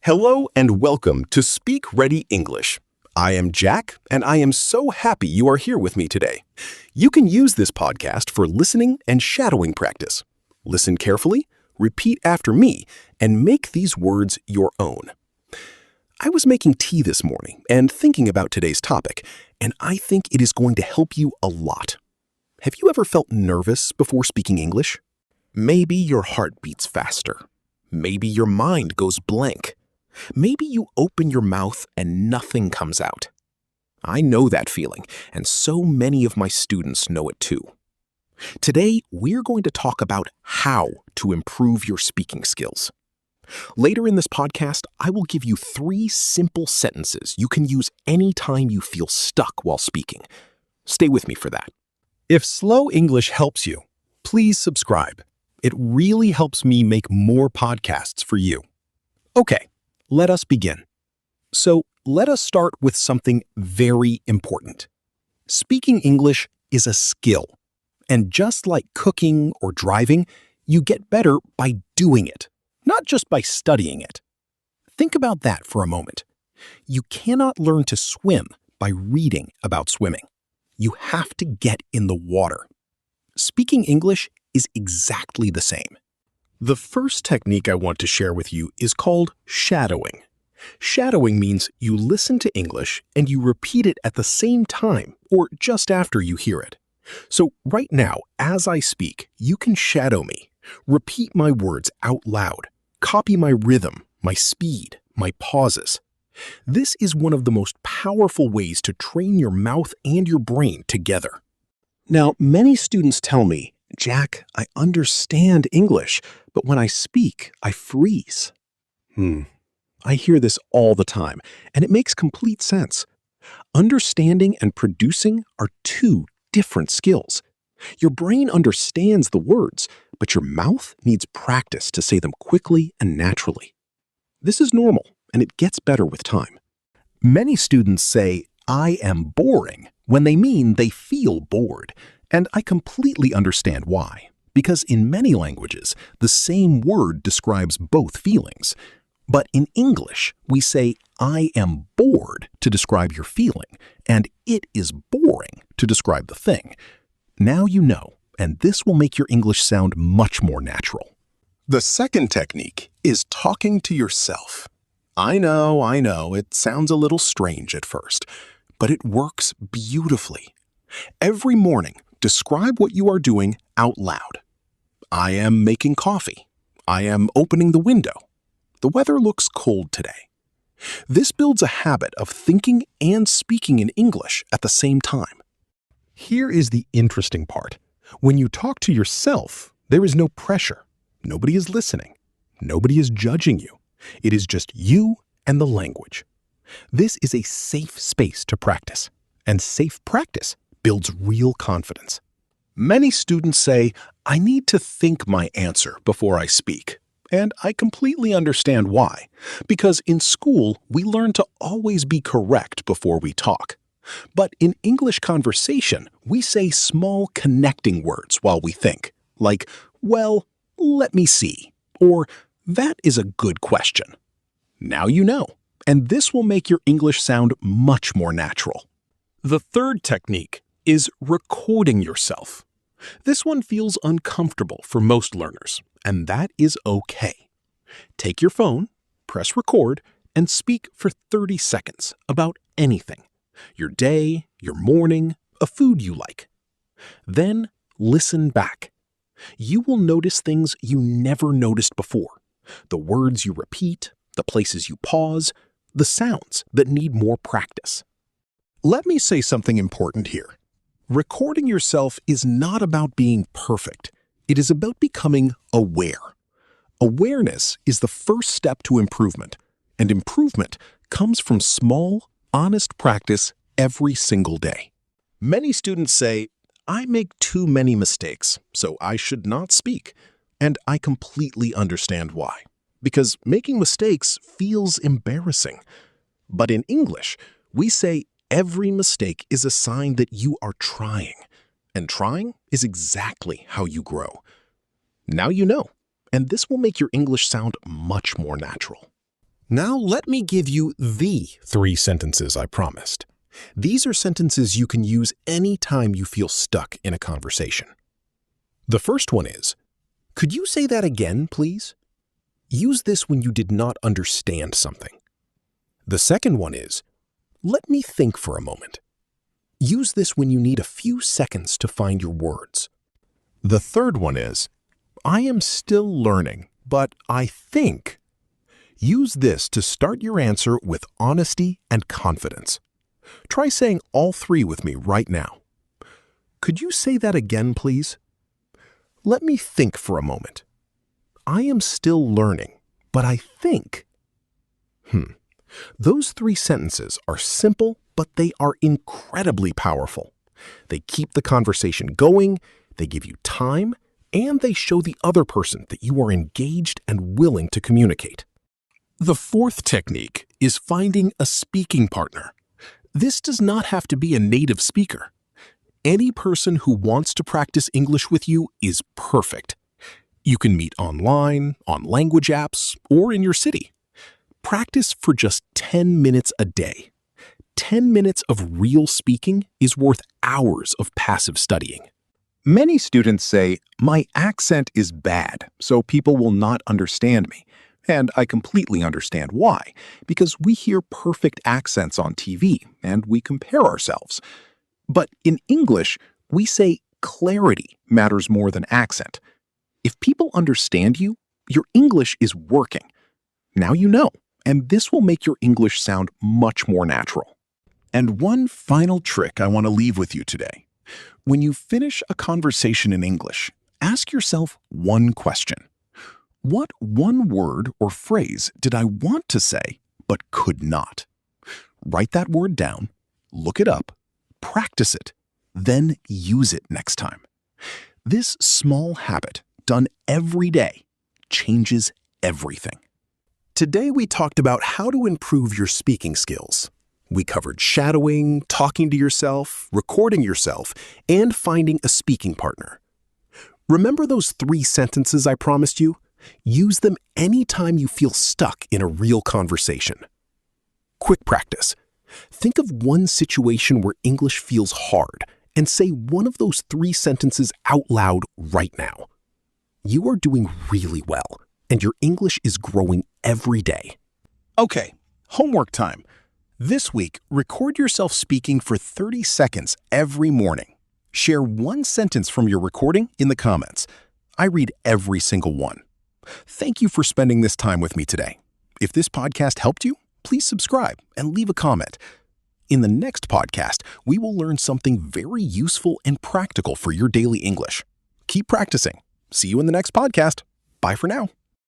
Hello and welcome to Speak Ready English. I am Jack, and I am so happy you are here with me today. You can use this podcast for listening and shadowing practice. Listen carefully, repeat after me, and make these words your own. I was making tea this morning and thinking about today's topic, and I think it is going to help you a lot. Have you ever felt nervous before speaking English? Maybe your heart beats faster. Maybe your mind goes blank. Maybe you open your mouth and nothing comes out. I know that feeling, and so many of my students know it too. Today, we're going to talk about how to improve your speaking skills. Later in this podcast, I will give you 3 simple sentences you can use anytime you feel stuck while speaking. Stay with me for that. If Slow English helps you, please subscribe. It really helps me make more podcasts for you. Okay. Let us begin. So let us start with something very important. Speaking English is a skill, and just like cooking or driving, you get better by doing it, not just by studying it. Think about that for a moment. You cannot learn to swim by reading about swimming. You have to get in the water. Speaking English is exactly the same. The first technique I want to share with you is called shadowing. Shadowing means you listen to English and you repeat it at the same time or just after you hear it. So right now, as I speak, you can shadow me. Repeat my words out loud. Copy my rhythm, my speed, my pauses. This is one of the most powerful ways to train your mouth and your brain together. Now, many students tell me, Jack, I understand English, but when I speak, I freeze. I hear this all the time, and it makes complete sense. Understanding and producing are 2 different skills. Your brain understands the words, but your mouth needs practice to say them quickly and naturally. This is normal, and it gets better with time. Many students say, I am boring, when they mean they feel bored. And I completely understand why, because in many languages, the same word describes both feelings. But in English, we say, I am bored to describe your feeling, and it is boring to describe the thing. Now you know, and this will make your English sound much more natural. The second technique is talking to yourself. I know, it sounds a little strange at first, but it works beautifully. Every morning, describe what you are doing out loud. I am making coffee. I am opening the window. The weather looks cold today. This builds a habit of thinking and speaking in English at the same time. Here is the interesting part. When you talk to yourself, there is no pressure. Nobody is listening. Nobody is judging you. It is just you and the language. This is a safe space to practice, and safe practice builds real confidence. Many students say, I need to think my answer before I speak. And I completely understand why. Because in school, we learn to always be correct before we talk. But in English conversation, we say small connecting words while we think. Like, well, let me see. Or, that is a good question. Now you know. And this will make your English sound much more natural. The third technique is recording yourself. This one feels uncomfortable for most learners, and that is okay. Take your phone, press record, and speak for 30 seconds about anything. Your day, your morning, a food you like. Then listen back. You will notice things you never noticed before. The words you repeat, the places you pause, the sounds that need more practice. Let me say something important here. Recording yourself is not about being perfect. It is about becoming aware. Awareness is the first step to improvement, and improvement comes from small, honest practice every single day. Many students say, I make too many mistakes, so I should not speak. And I completely understand why. Because making mistakes feels embarrassing. But in English, we say every mistake is a sign that you are trying. And trying is exactly how you grow. Now you know, and this will make your English sound much more natural. Now let me give you the 3 sentences I promised. These are sentences you can use anytime you feel stuck in a conversation. The first one is, "Could you say that again, please?" Use this when you did not understand something. The second one is, "Let me think for a moment." Use this when you need a few seconds to find your words. The third one is, "I am still learning, but I think." Use this to start your answer with honesty and confidence. Try saying all 3 with me right now. "Could you say that again, please?" "Let me think for a moment." "I am still learning, but I think." Those 3 sentences are simple, but they are incredibly powerful. They keep the conversation going, they give you time, and they show the other person that you are engaged and willing to communicate. The fourth technique is finding a speaking partner. This does not have to be a native speaker. Any person who wants to practice English with you is perfect. You can meet online, on language apps, or in your city. Practice for just 10 minutes a day. 10 minutes of real speaking is worth hours of passive studying. Many students say, "My accent is bad, so people will not understand me." And I completely understand why, because we hear perfect accents on TV and we compare ourselves. But in English, we say clarity matters more than accent. If people understand you, your English is working. Now you know, and this will make your English sound much more natural. And one final trick I want to leave with you today. When you finish a conversation in English, ask yourself one question. What one word or phrase did I want to say but could not? Write that word down, look it up, practice it, then use it next time. This small habit, done every day, changes everything. Today we talked about how to improve your speaking skills. We covered shadowing, talking to yourself, recording yourself, and finding a speaking partner. Remember those 3 sentences I promised you? Use them anytime you feel stuck in a real conversation. Quick practice. Think of one situation where English feels hard and say one of those 3 sentences out loud right now. You are doing really well, and your English is growing every day. Okay, homework time. This week, record yourself speaking for 30 seconds every morning. Share one sentence from your recording in the comments. I read every single one. Thank you for spending this time with me today. If this podcast helped you, please subscribe and leave a comment. In the next podcast, we will learn something very useful and practical for your daily English. Keep practicing. See you in the next podcast. Bye for now.